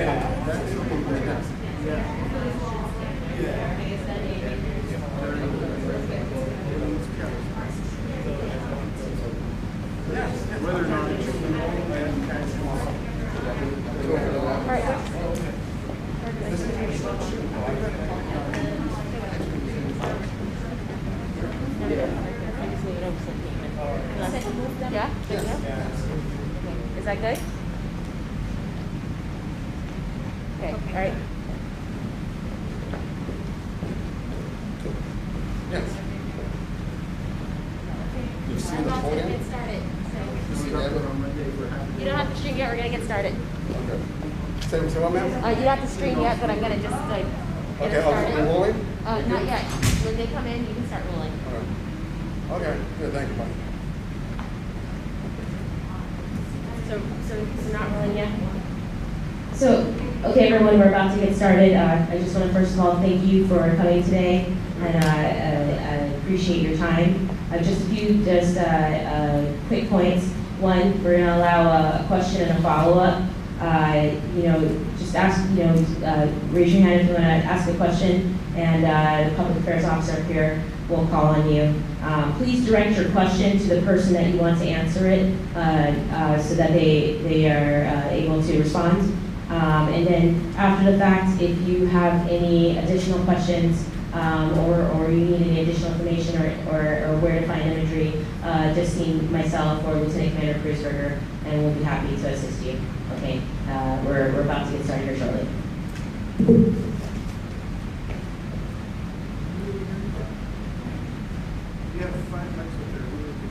Whether or not it's Yeah? Is that good? Okay, all right. Yes. You've seen the podium? Get started. You see that? You don't have to stream yet, we're gonna get started. Okay. Say what, ma'am? You don't have to stream yet, but I'm gonna just like get Okay, it started. we're rolling? Not yet. When they come in, you can start rolling. All right. Okay, good, thank you, Mike. So not rolling yet? So, okay, everyone, we're about to get started. I just want to first of all thank you for coming today, and I appreciate your time. Just a few quick points. One, we're going to allow a question and a follow-up. Just ask, raise your hand if you want to ask a question, and the public affairs officer here will call on you. Please direct your question to the person that you want to answer it, so that they are able to respond. And then after the fact, if you have any additional questions, or you need any additional information or where to find imagery, just see myself or Lieutenant Commander Kreuzberger, and we'll be happy to assist you. Okay, we're about to get started here shortly. You have 5 minutes with there. We would do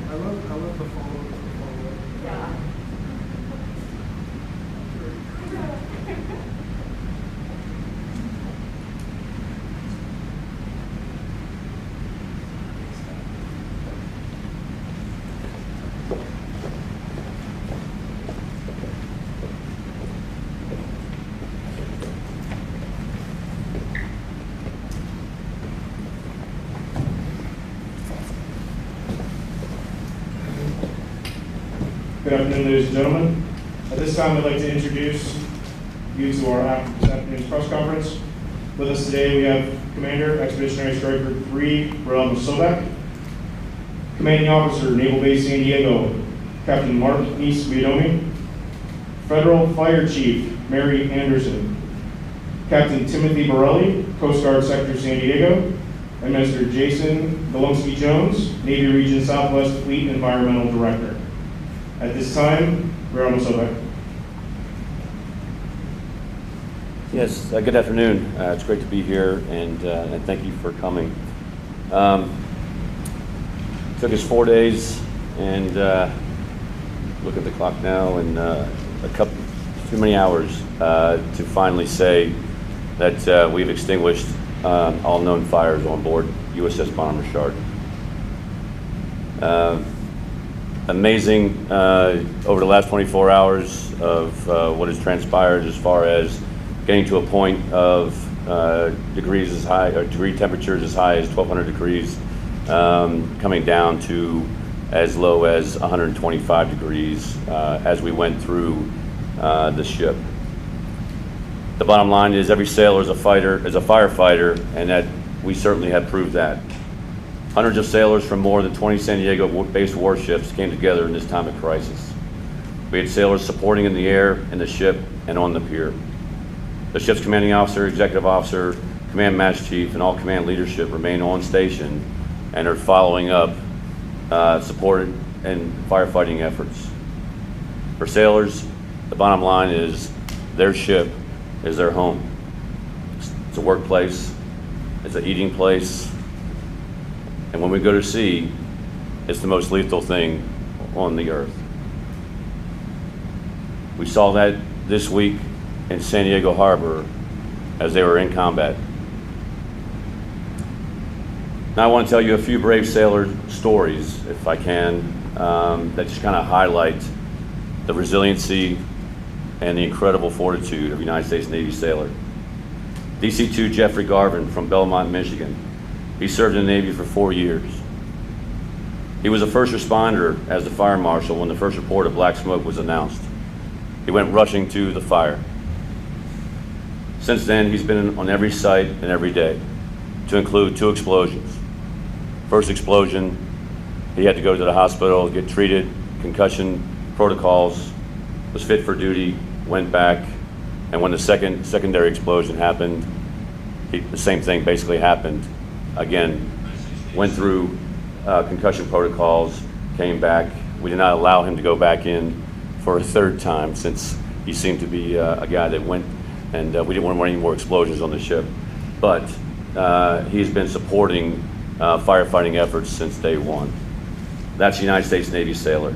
I love the follow-up. Yeah. Good afternoon, ladies and gentlemen. At this time, I'd like to introduce you to our afternoon's press conference. With us today, we have Commander, Expeditionary Striker 3, Sobeck, Commanding Officer, Naval Base San Diego, Captain Mark East Fedomi, Federal Fire Chief, Mary Anderson, Captain Timothy Borelli, Coast Guard Sector San Diego, and Mr. Jason Golomsky Jones, Navy Region Southwest Fleet Environmental Director. At this time, Sobeck. Yes, good afternoon. It's great to be here, and thank you for coming. Took us 4 days, and look at the clock now, and too many hours to finally say that we've extinguished all known fires on board USS Bonhomme Richard. Amazing over the last 24 hours of what has transpired as far as getting to a point of degree temperatures as high as 1,200 degrees, coming down to as low as 125 degrees as we went through the ship. The bottom line is every sailor is a firefighter, and that we certainly have proved that. Hundreds of sailors from more than 20 San Diego-based warships came together in this time of crisis. We had sailors supporting in the air, in the ship, and on the pier. The ship's commanding officer, executive officer, command master chief, and all command leadership remain on station and are following up support and firefighting efforts. For sailors, the bottom line is their ship is their home. It's a workplace, it's an eating place, and when we go to sea, it's the most lethal thing on the earth. We saw that this week in San Diego Harbor as they were in combat. Now I want to tell you a few brave sailor stories, if I can, that just kind of highlight the resiliency, and the incredible fortitude of a United States Navy sailor. DC-2 Jeffrey Garvin from Belmont, Michigan. He served in the Navy for 4 years. He was a first responder as the fire marshal when the first report of black smoke was announced. He went rushing to the fire. Since then, he's been on every site and every day, to include 2 explosions. First explosion, he had to go to the hospital, get treated, concussion protocols, was fit for duty, went back, and when the secondary explosion happened, the same thing basically happened. Again, went through concussion protocols, came back. We did not allow him to go back in for a 3rd time, since he seemed to be a guy that went, and we didn't want any more explosions on the ship. But he's been supporting firefighting efforts since day one. That's the United States Navy sailor.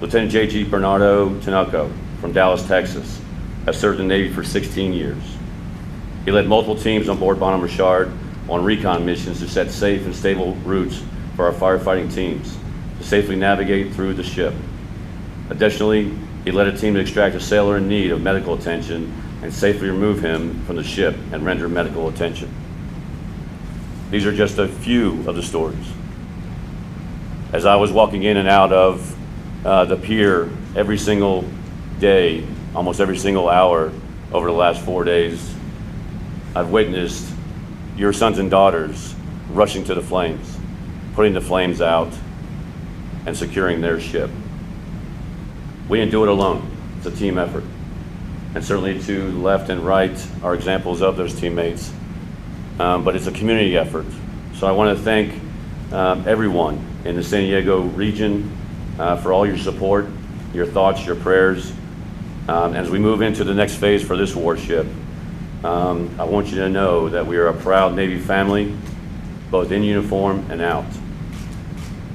Lieutenant J.G. Bernardo Tinoco from Dallas, Texas, has served in the Navy for 16 years. He led multiple teams on board Bonhomme Richard on recon missions to set safe and stable routes for our firefighting teams to safely navigate through the ship. Additionally, he led a team to extract a sailor in need of medical attention and safely remove him from the ship and render medical attention. These are just a few of the stories. As I was walking in and out of the pier every single day, almost every single hour over the last 4 days, I've witnessed your sons and daughters rushing to the flames, putting the flames out, and securing their ship. We didn't do it alone. It's a team effort. And certainly to the left and right are examples of those teammates. But it's a community effort. So I want to thank everyone in the San Diego region for all your support, your thoughts, your prayers. As we move into the next phase for this warship, I want you to know that we are a proud Navy family, both in uniform and out.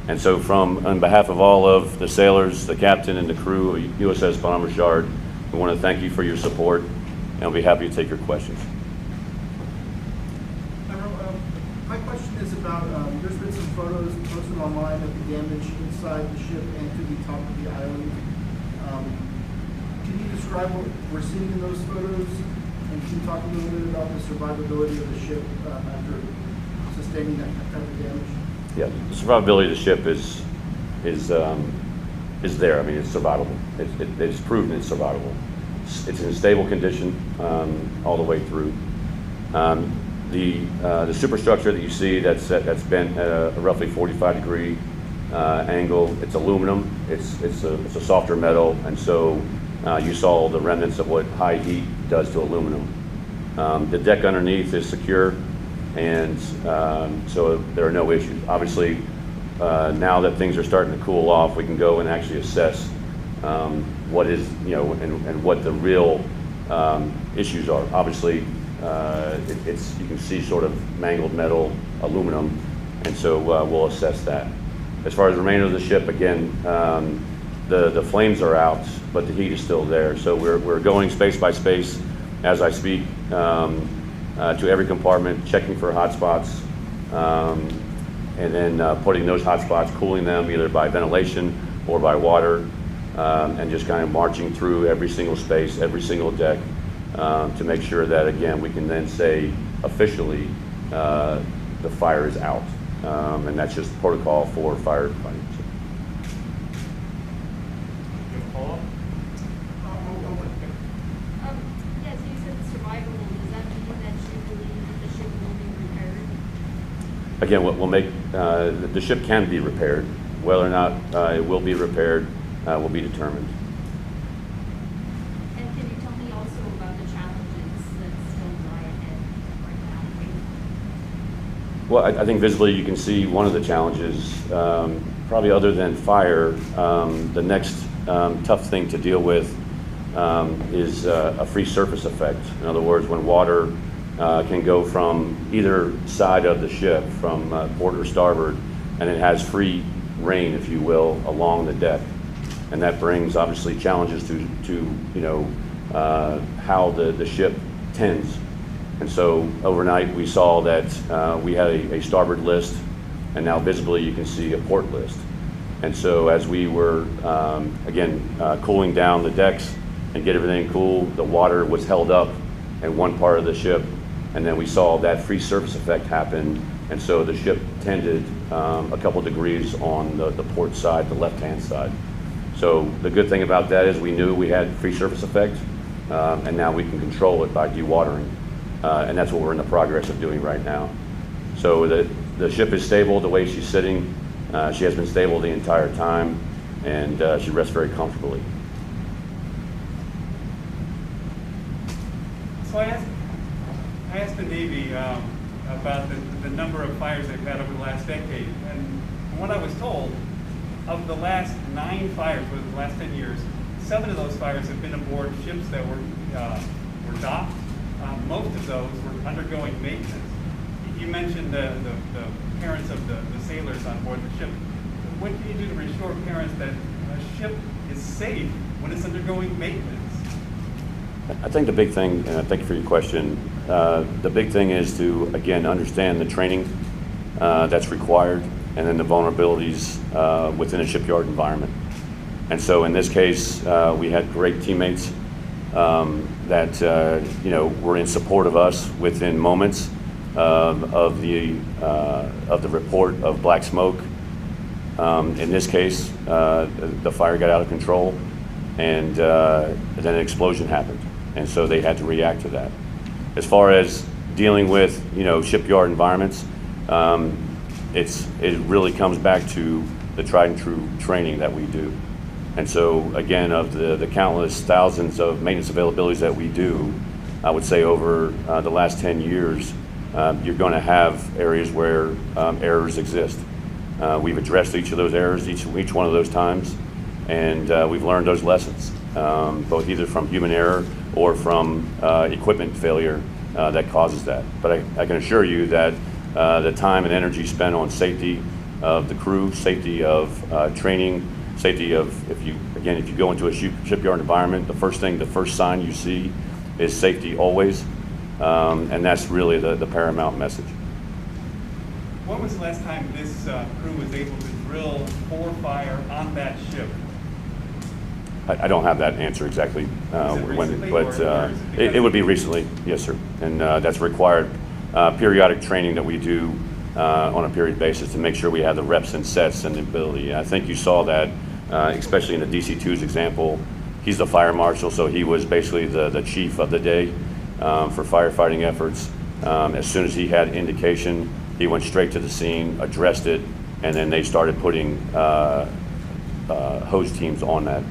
And so on behalf of all of the sailors, the captain, and the crew of USS Bonhomme Richard, we want to thank you for your support, and I'll be happy to take your questions. My question is about, there's been some photos posted online of the damage inside the ship and to the top of the island. Can you describe what we're seeing in those photos? And can you talk a little bit about the survivability of the ship after sustaining that type of damage? Yeah, the survivability of the ship is there. I mean, it's survivable. It's proven it's survivable. It's in stable condition all the way through. The superstructure that you see that's bent at a roughly 45-degree angle. It's aluminum. It's a softer metal, and so you saw the remnants of what high heat does to aluminum. The deck underneath is secure, and so there are no issues. Obviously, now that things are starting to cool off, we can go and actually assess what is, and what the real issues are. Obviously, you can see sort of mangled metal, aluminum, and so we'll assess that. As far as the remainder of the ship, again, the flames are out, but the heat is still there. So we're going space by space as I speak to every compartment, checking for hot spots, and then putting those hot spots, cooling them either by ventilation or by water, and just kind of marching through every single space, every single deck, to make sure that, again, we can then say officially the fire is out. And that's just protocol for firefighting. Yes, you said survivable. Does that mean that you believe that the ship will be repaired? Again, what will make the ship can be repaired. Whether or not it will be repaired will be determined. And can you tell me also about the challenges that still lie ahead right now? Well, I think visibly you can see one of the challenges, probably other than fire, the next tough thing to deal with is a free surface effect. In other words, when water can go from either side of the ship, from port or starboard, and it has free reign, if you will, along the deck. And that brings obviously challenges to how the ship tends. And so overnight we saw that we had a starboard list, and now visibly you can see a port list. And so as we were, cooling down the decks and get everything cool, the water was held up in one part of the ship, and then we saw that free surface effect happen, and so the ship tended a couple degrees on the port side, the left-hand side. So the good thing about that is we knew we had free surface effect, and now we can control it by dewatering, and that's what we're in the progress of doing right now. So the ship is stable the way she's sitting. She has been stable the entire time, and she rests very comfortably. So I asked the Navy about the number of fires they've had over the last decade, and from what I was told, of the last 9 fires over the last 10 years, 7 of those fires have been aboard ships that were docked. Most of those were undergoing maintenance. You mentioned the parents of the sailors on board the ship. What can you do to reassure parents that a ship is safe when it's undergoing maintenance? I think the big thing, and thank you for your question, the big thing is to, again, understand the training that's required and then the vulnerabilities within a shipyard environment. And so in this case, we had great teammates that were in support of us within moments of the report of black smoke. In this case, the fire got out of control, and then an explosion happened, and so they had to react to that. As far as dealing with shipyard environments, it really comes back to the tried and true training that we do. And so again, of the countless thousands of maintenance availabilities that we do, I would say over the last 10 years, you're going to have areas where errors exist. We've addressed each of those errors each one of those times, and we've learned those lessons, both either from human error or from equipment failure that causes that. But I can assure you that the time and energy spent on safety of the crew, safety of training, safety of, if you go into a shipyard environment, the first sign you see is safety always, and that's really the paramount message. When was the last time this crew was able to drill for fire on that ship? I don't have that answer exactly recently, but or it would be recently, yes, sir. And that's required periodic training that we do on a period basis to make sure we have the reps and sets and the ability. I think you saw that, especially in the DC-2's example. He's the fire marshal, so he was basically the chief of the day for firefighting efforts. As soon as he had indication, he went straight to the scene, addressed it, and then they started putting hose teams on that.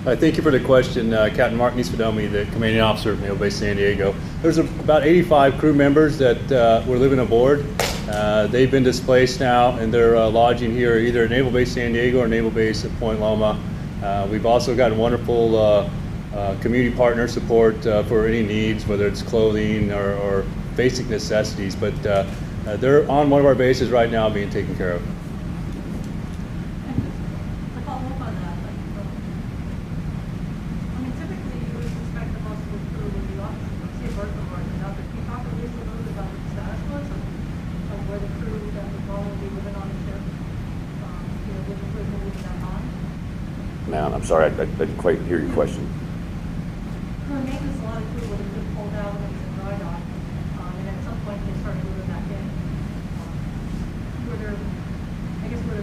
Hi, thank you for the question. Captain Mark Fedomi, the commanding officer of Naval Base San Diego. There's about 85 crew members that were living aboard. They've been displaced now, and they're lodging here either at Naval Base San Diego or Naval Base at Point Loma. We've also got wonderful community partner support for any needs, whether it's clothing or basic necessities, but they're on one of our bases right now being taken care of. Ma'am, I'm sorry, I didn't quite hear your question. For maintenance, a lot of crew would have been pulled out when it was in dry dock, and at some point they started moving back in. Were there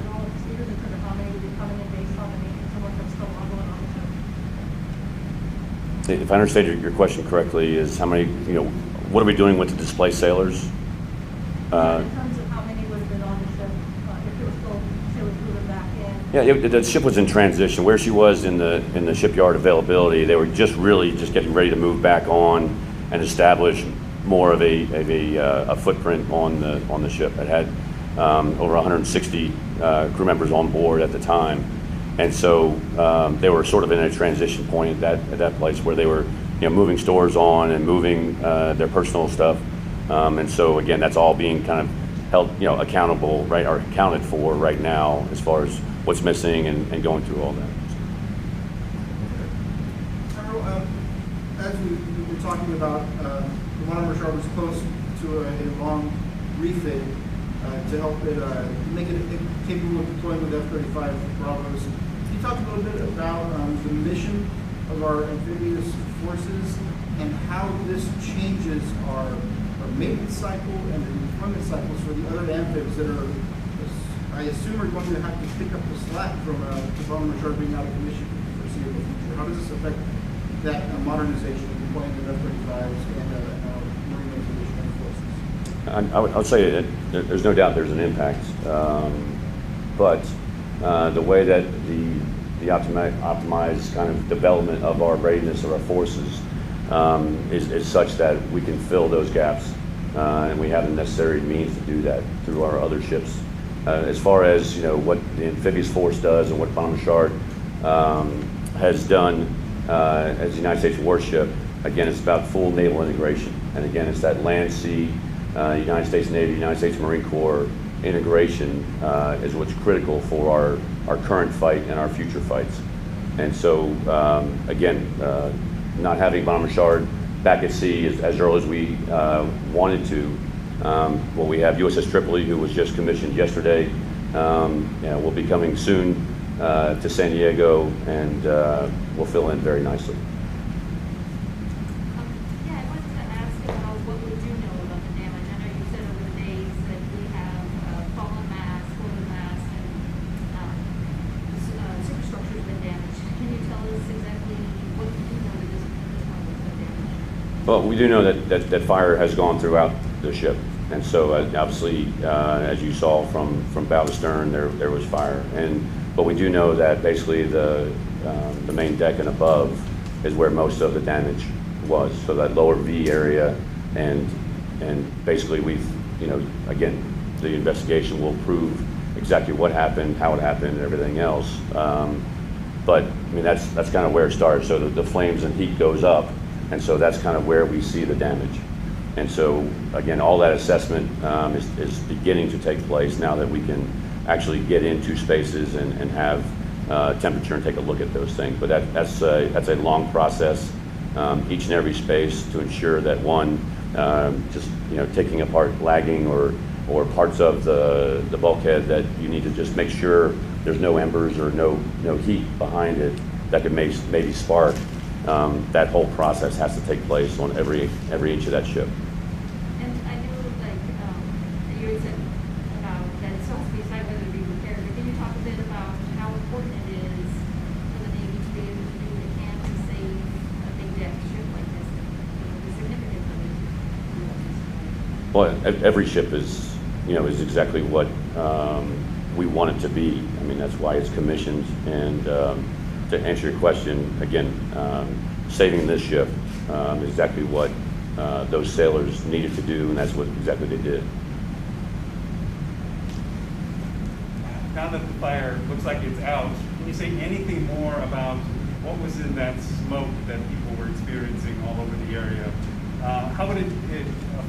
normal procedures in terms of how many would be coming in based on the maintenance and what that's still ongoing on the ship? If I understand your question correctly, is how many, what are we doing with the displaced sailors? In terms of how many would have been on the ship, if there was still sailors moving back in? Yeah, the ship was in transition. Where she was in the shipyard availability, they were just getting ready to move back on and establish more of a footprint on the ship. It had over 160 crew members on board at the time. And so they were sort of in a transition point at that place where they were, moving stores on and moving their personal stuff. And so again, that's all being kind of held, accountable, right, or accounted for right now as far as what's missing and going through all that. Carol, as we were talking about, the Bonhomme Richard was close to a long refit to help it make it capable of deploying with F-35 Bravos. Can you talk a little bit about the mission of our amphibious forces and how this changes our maintenance cycle and the deployment cycles for the other amphibs that are, I assume, are going to have to pick up the slack from the Bonhomme Richard being out of commission for the foreseeable future? How does this affect that modernization of deploying the F-35s and Marine Expeditionary Forces? I would say that there's no doubt there's an impact, but the way that the optimized kind of development of our readiness of our forces is such that we can fill those gaps, and we have the necessary means to do that through our other ships. As far as what the amphibious force does and what Bonhomme Richard has done as the United States warship, again, it's about full naval integration, and again, it's that land, sea, United States Navy, United States Marine Corps integration is what's critical for our current fight and our future fights. And so, again, not having Bonhomme Richard back at sea as early as we wanted to. Well, we have USS Tripoli, who was just commissioned yesterday. Will be coming soon to San Diego, and will fill in very nicely. Yeah, I wanted to ask about what we do know about the damage. I know you said over the days that we have fallen mass, floating mass, and superstructures been damaged. Can you tell us exactly what you do know at this point with the damage? Well, we do know that fire has gone throughout the ship, and so obviously, as you saw from bow to stern, there was fire. But we do know that basically the main deck and above is where most of the damage was. So that lower V area, and basically we've, again, the investigation will prove exactly what happened, how it happened, and everything else. But I mean, that's kind of where it starts. So the flames and heat goes up, and so that's kind of where we see the damage. And so again, all that assessment is beginning to take place now that we can actually get into spaces and have temperature and take a look at those things. But that's a long process, each and every space, to ensure that one, just taking apart lagging or parts of the bulkhead that you need to just make sure there's no embers or no heat behind it that could maybe spark. That whole process has to take place on every inch of that ship. And I know, you had said about that it still has to be decided whether to be repaired, but can you talk a bit about how important it is for the Navy to be able to do what it can to save a big deck ship like this, the significance of it? Well, every ship is exactly what we want it to be. I mean, that's why it's commissioned. And to answer your question, again, saving this ship is exactly what those sailors needed to do, and that's what exactly they did. Now that the fire looks like it's out, can you say anything more about what was in that smoke that people were experiencing all over the area? How would a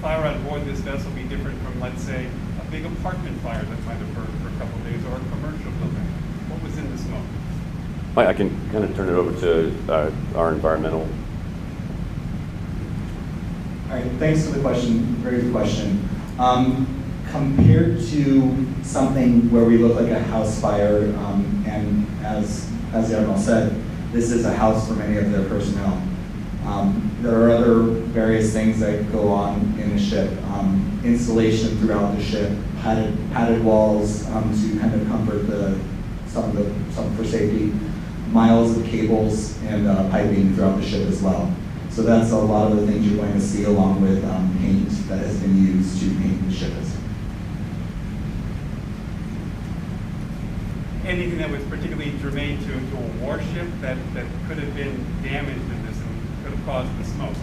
fire on board this vessel be different from, let's say, a big apartment fire that might have burned for a couple of days, or a commercial building? What was in the smoke? I can kind of turn it over to our environmental. All right, thanks for the question. Very good question. Compared to something where we look like a house fire, and as the Admiral said, this is a house for many of their personnel. There are other various things that go on in the ship. Insulation throughout the ship, padded walls to kind of comfort some for safety, miles of cables and piping throughout the ship as well. So that's a lot of the things you're going to see, along with paint that has been used to paint the ship. Anything that was particularly germane to a warship that could have been damaged in this and could have caused the smoke?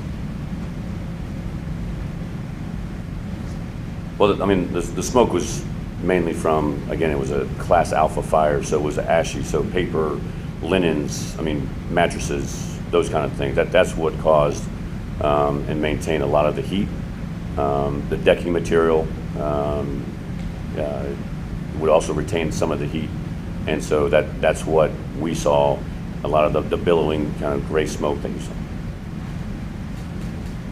Well, I mean, the smoke was mainly from, again, it was a class alpha fire, so it was ashy, so paper, linens, I mean, mattresses, those kind of things. That's what caused and maintained a lot of the heat. The decking material would also retain some of the heat, and so that's what we saw, a lot of the billowing kind of gray smoke that you saw.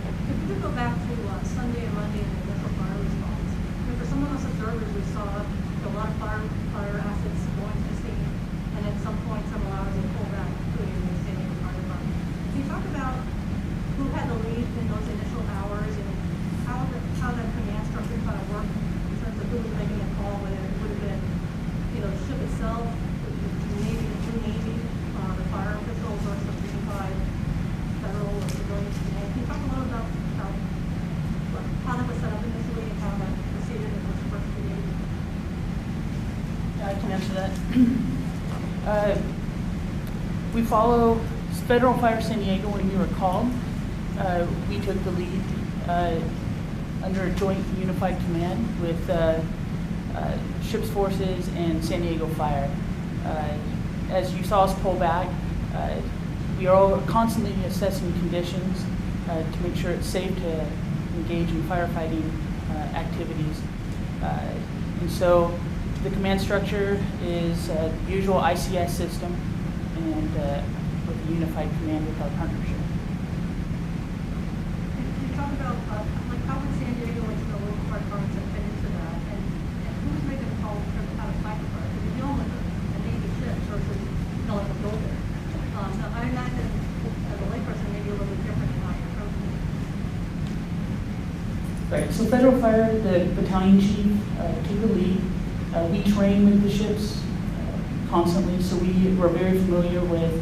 If we could go back to Sunday and Monday in the initial fire response, for some of us observers, we saw a lot of fire assets going to the scene, and at some point, several hours they pulled back, including the San Diego Fire Department. Can you talk about who had the lead in those initial hours and how that command structure kind of worked in terms of who was making a call, whether it would have been, the ship itself, the Navy, the Blue Navy, the fire officials, or some unified federal or civilian command? Can you talk a little about how that was set up initially and how that proceeded and what's first created? I can answer that. We follow Federal Fire San Diego when we were called. We took the lead under a joint unified command with Ships Forces and San Diego Fire. As you saw us pull back, we are constantly assessing conditions to make sure it's safe to engage in firefighting activities. And so the command structure is the usual ICS system and with a unified command with our partnership. Can you talk about how would San Diego and the local fire departments have fit into that, and who was making the call in terms of how to fight the fire? Because you're dealing with a Navy ship versus like a builder. Now I imagine as a layperson maybe a little bit different in how you're approaching it. Right, so Federal Fire, the battalion chief, took the lead. We train with the ships constantly, so we're very familiar with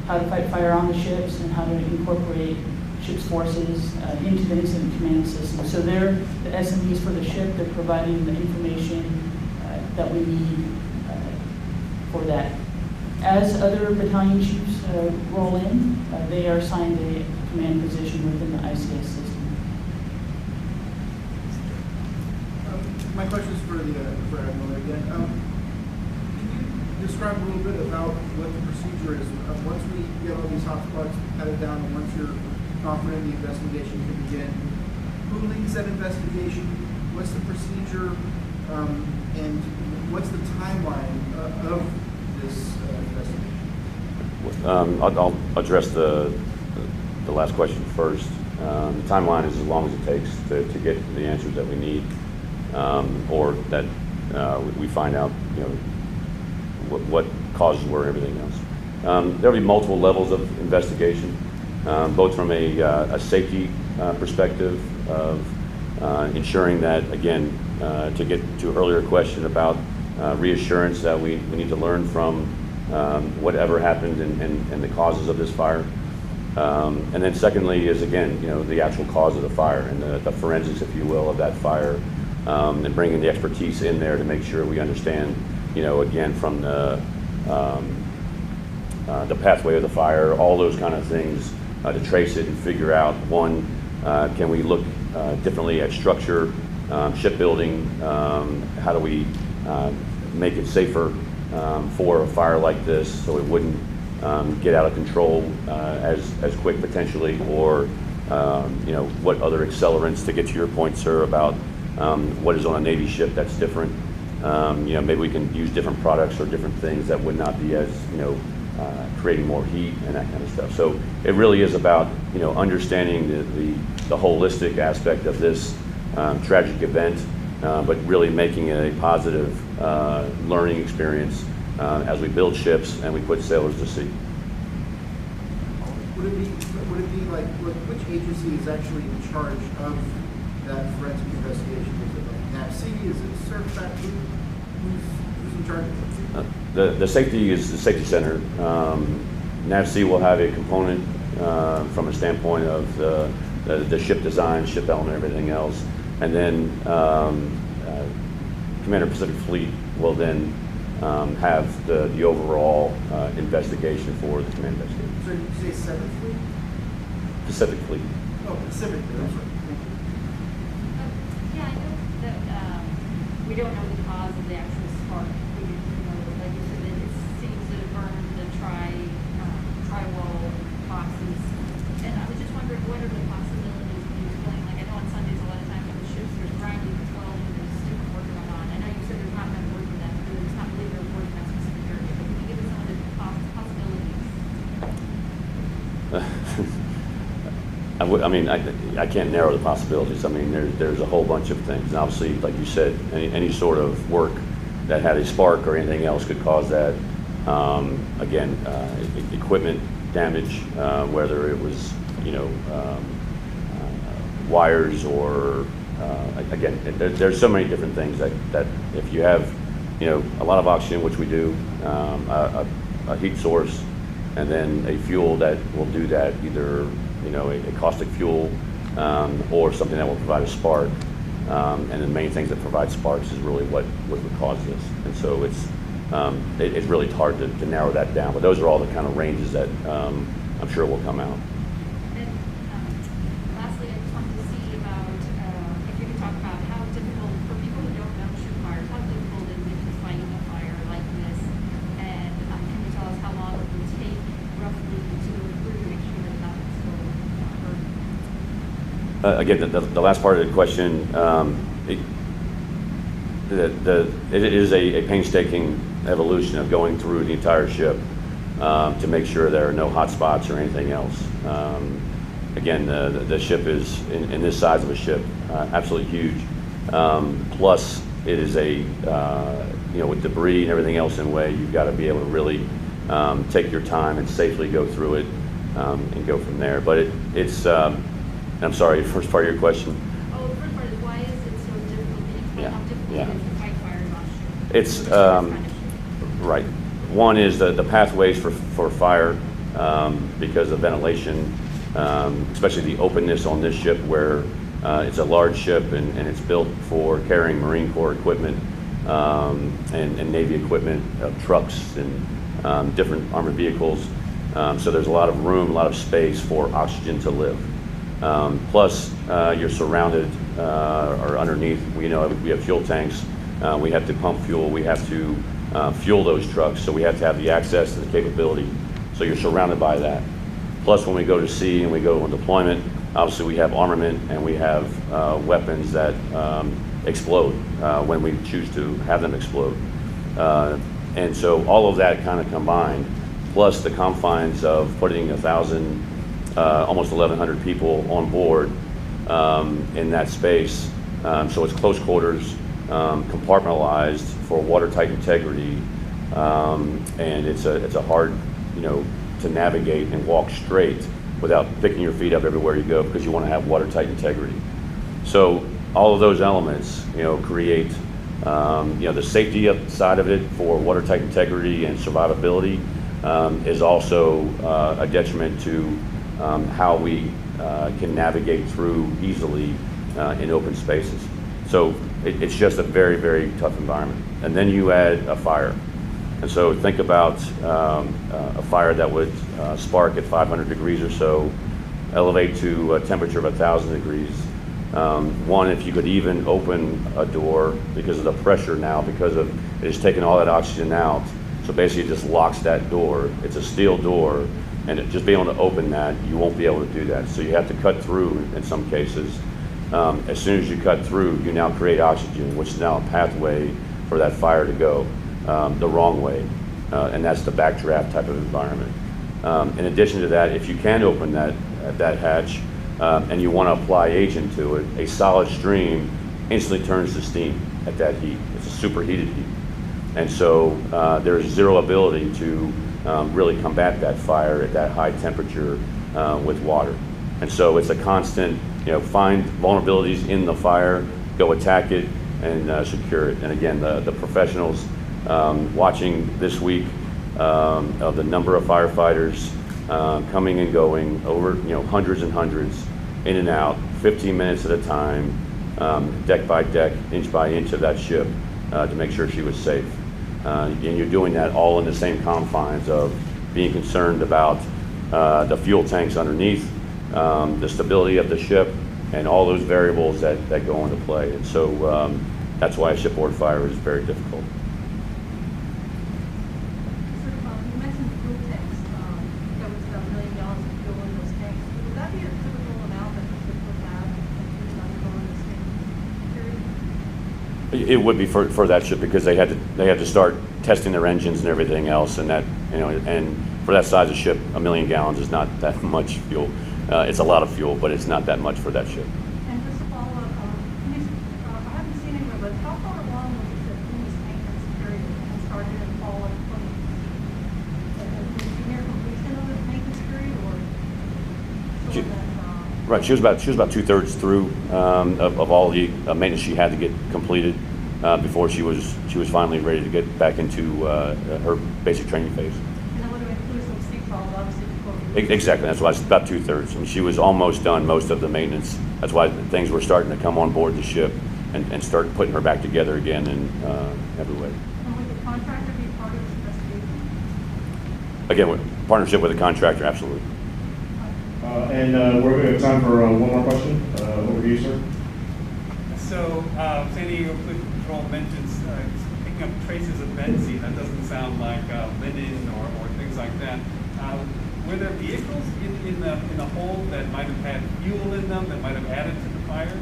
how to fight fire on the ships and how to incorporate ships forces into the incident command system. So they're the SMEs for the ship. They're providing the information that we need for that. As other battalion chiefs roll in, they are assigned a command position within the ICS system. My question is for Admiral again. Can you describe a little bit about what the procedure is? Once we get all these hotspots headed down, and once you're confident the investigation can begin, who leads that investigation? What's the procedure? And what's the timeline of this investigation? I'll address the last question first. The timeline is as long as it takes to get the answers that we need. Or that we find out, what causes were, everything else. There'll be multiple levels of investigation, both from a safety perspective of ensuring that, again, to get to an earlier question about reassurance that we need to learn from whatever happened and the causes of this fire. And then secondly is, again, the actual cause of the fire and the forensics, if you will, of that fire. And bringing the expertise in there to make sure we understand, again, from the pathway of the fire, all those kind of things, to trace it and figure out, one, can we look differently at structure, shipbuilding, how do we make it safer for a fire like this so it wouldn't get out of control as quick potentially, or what other accelerants, to get to your point, sir, about what is on a Navy ship that's different. Maybe we can use different products or different things that would not be as, creating more heat and that kind of stuff. So it really is about, understanding the holistic aspect of this tragic event, but really making it a positive learning experience as we build ships and we put sailors to sea. Would it be like, which agency is actually in charge of that forensic investigation? Is it like NAVC? Is it CERTFAC? Who's in charge of it? The safety is the safety center. NAVC will have a component from a standpoint of the ship design, ship element, everything else. And then Commander Pacific Fleet will then have the overall investigation for the command investigation. So did you say 7th Fleet? Pacific Fleet. Oh, Pacific, that's right. Yeah, I know that we don't know the cause of the actual spark. We, like you said, it seems to have burned the tri-wall boxes. And I was just wondering, what are the possibilities of you explaining? Like, I know on Sundays a lot of times on the ships there's grinding as well, and there's different work going on. I know you said there's not been work in that, it's not legal work in that specific area, but can you give us some of the possibilities? I mean, I can't narrow the possibilities. I mean, there's a whole bunch of things. And obviously, like you said, any sort of work that had a spark or anything else could cause that. Again, equipment damage, whether it was, wires or, again, there's so many different things that if you have, a lot of oxygen, which we do, a heat source, and then a fuel that will do that, either a caustic fuel or something that will provide a spark. And the main things that provide sparks is really what would cause this. And so it's really hard to narrow that down. But those are all the kind of ranges that I'm sure will come out. And lastly, I just wanted to see about if you could talk about how difficult, for people who don't know shoot fires, how difficult is it to fight a fire like this? And can you tell us how long it would take roughly to go through to make sure that nothing's still Again, the last part of the question, it is a painstaking evolution of going through the entire ship to make sure there are no hot spots or anything else. Again, the ship is, in this size of a ship, absolutely huge. Plus, it is with debris and everything else in the way, you've got to be able to really take your time and safely go through it and go from there. But it's I'm sorry, first part of your question. Oh, the first part is why is it so difficult? Can you explain how difficult it is to fight fires on ship? It's right. One is the pathways for fire because of ventilation, especially the openness on this ship where it's a large ship and it's built for carrying Marine Corps equipment and Navy equipment, trucks and different armored vehicles. So there's a lot of room, a lot of space for oxygen to live. Plus, you're surrounded or underneath. We have fuel tanks. We have to pump fuel. We have to fuel those trucks. So we have to have the access to the capability. So you're surrounded by that. Plus, when we go to sea and we go on deployment, obviously we have armament and we have weapons that explode when we choose to have them explode. And so all of that kind of combined, plus the confines of putting 1,000, almost 1,100 people on board in that space. So it's close quarters, compartmentalized for watertight integrity, and it's a hard, to navigate and walk straight without picking your feet up everywhere you go because you want to have watertight integrity. So all of those elements, create, the safety side of it for watertight integrity and survivability is also a detriment to how we can navigate through easily in open spaces. So it's just a very, very tough environment. And then you add a fire. And so think about a fire that would spark at 500 degrees or so, elevate to a temperature of 1,000 degrees. One, if you could even open a door because of the pressure now, because of it's taking all that oxygen out. So basically it just locks that door. It's a steel door, and just being able to open that, you won't be able to do that. So you have to cut through in some cases. As soon as you cut through, you now create oxygen, which is now a pathway for that fire to go the wrong way. And that's the backdraft type of environment. In addition to that, if you can open that hatch and you want to apply agent to it, a solid stream instantly turns to steam at that heat. It's a superheated heat. And so there's zero ability to really combat that fire at that high temperature with water. And so it's a constant, find vulnerabilities in the fire, go attack it, and secure it. And again, the professionals watching this week of the number of firefighters coming and going over, hundreds and hundreds, in and out, 15 minutes at a time, deck by deck, inch by inch of that ship to make sure she was safe. And you're doing that all in the same confines of being concerned about the fuel tanks underneath, the stability of the ship, and all those variables that go into play. And so that's why a shipboard fire is very difficult. You mentioned fuel tanks. There was about 1 million gallons of fuel in those tanks. Would that be a typical amount that the ship would have in undergoing this period? It would be for that ship because they had to start testing their engines and everything else, and that, you know, and for that size of ship, 1 million gallons is not that much fuel. It's a lot of fuel, but it's not that much for that ship. And just to follow up, I haven't seen anywhere, but how far along was the ship in this maintenance period and started in fall of 2018? Was it near completion of this maintenance period, or She- still in that, Right, she was about 2/3 through of all the maintenance she had to get completed before she was finally ready to get back into her basic training phase. and that would have included some sea trials, obviously, before. Exactly, that's why it's about 2/3. I mean, she was almost done most of the maintenance. That's why things were starting to come on board the ship and start putting her back together again in every way. And would the contractor be part of this investigation? Again, partnership with a contractor, absolutely. And we're going to have time for one more question. Over to you, sir. So, San Diego Police Patrol mentions picking up traces of benzene. That doesn't sound like linen or things like that. Were there vehicles in the hold that might have had fuel in them that might have added to the fire?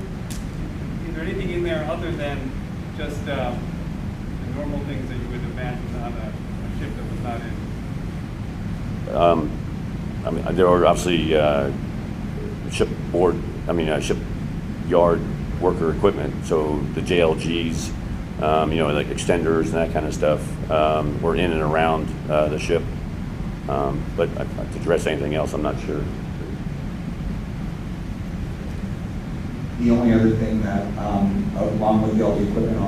Is there anything in there other than just the normal things that you would imagine on a ship that was not in? I mean, there were obviously shipyard worker equipment, so the JLGs, you know, like extenders and that kind of stuff, were in and around the ship. But to address anything else, I'm not sure. The only other thing that, along with all the equipment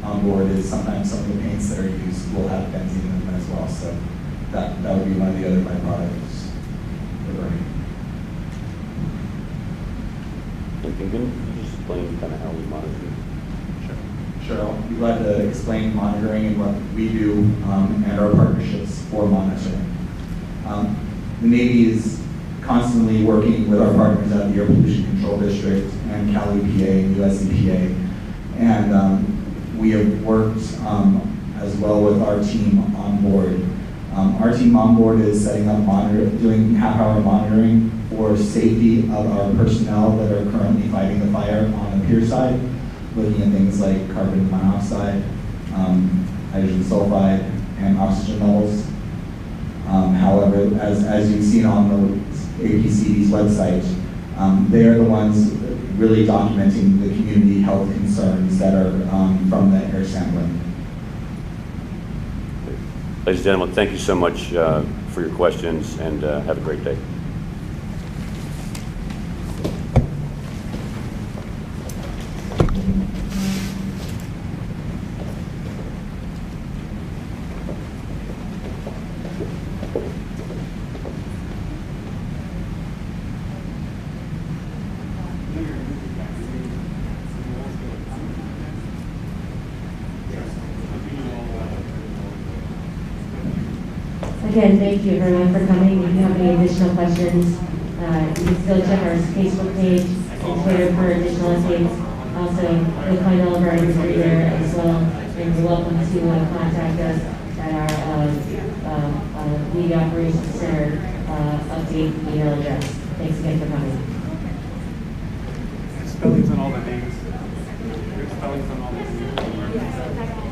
on board, is sometimes some of the paints that are used will have benzene in them as well. So that would be one of the other byproducts for burning. And can you just explain kind of how we monitor? Sure, I'll be glad to explain monitoring and what we do and our partnerships for monitoring. The Navy is constantly working with our partners at the Air Pollution Control District and Cal EPA and US EPA. And we have worked as well with our team on board. Our team on board is setting up doing half-hour monitoring for safety of our personnel that are currently fighting the fire on the pier side, looking at things like carbon monoxide, hydrogen sulfide, and oxygen levels. However, as you've seen on the APCD's website, they are the ones really documenting the community health concerns that are from the air sampling. Ladies and gentlemen, thank you so much for your questions, and have a great day. Again, thank you everyone for coming. If you have any additional questions, you can still check our Facebook page and Twitter for additional updates. Also, you'll find all of our imagery there as well. And you're welcome to contact us at our Media Operations Center update email address. Thanks again for coming. Spellings on all the names. Spellings on all the names.